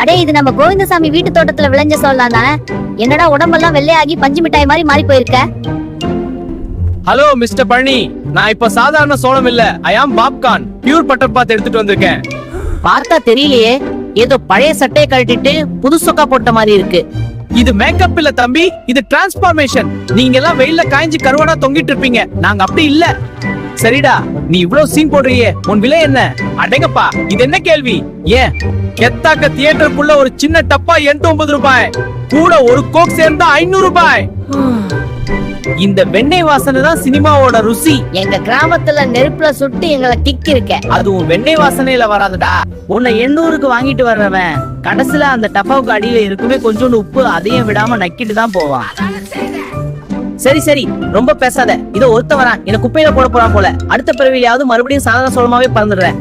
அடே இது நம்ம கோவிந்தசாமி வீட்டு தோட்டத்துல விளைஞ்ச சோளம் தானே? என்னடா உடம்பெல்லாம் வெள்ளையாகி பஞ்சு மிட்டாய் மாதிரி மாறி போயிருக்க? ஹலோ மிஸ்டர் பழனி, நான் இப்ப சாதாரண சோளம் இல்ல, ஐ ஆம் பாப்கார்ன், பியூர் பட்டர் பாத் எடுத்துட்டு வந்திருக்கேன். பார்த்தா தெரியலையே, ஏதோ பழைய சட்டையை கழட்டிட்டு புது சொக்கா போட்ட மாதிரி இருக்கு. இது மேக்கப் இல்ல தம்பி, இது டிரான்ஸ்பார்மேஷன். நீங்க எல்லாம் வெயில்ல காய்ஞ்சி கருவாடா தொங்கிட்டு இருப்பீங்க, நாங்க அப்படி இல்ல. சரிடா, நீ இவ்வளவு சீன் போடுறியே, உன் விலை என்ன? அடேங்கப்பா, இது என்ன கேள்வி? ஏன் கெத்தாக்க தியேட்டருக்குள்ள ஒரு சின்ன டப்பா 89 ரூபாய், கூட ஒரு கோக் சேர்ந்தா 500 ரூபாய். இந்த வெண்ணெய் வாசனை தான் சினிமாவோட ருசி. எங்க கிராமத்துல நெருப்புல சுட்டு எங்களை கிக் இருக்க. அதுவும் வெண்ணெய் வாசனையில வராதுடா. உன்னை 800க்கு வாங்கிட்டு வர்றவன் கடைசில அந்த டப்பாவுக்கு அடியில இருக்குமே கொஞ்சோண்டு உப்பு, அதையும் விடாம நக்கிட்டு தான் போவான். சரி சரி, ரொம்ப பேசாத. இதோ ஒருத்த வரான், என்ன குப்பையில போட போறான் போல. அடுத்த பிறவிலையாவது மறுபடியும் சாதாரண சோளமாவே பறந்துடுறேன்.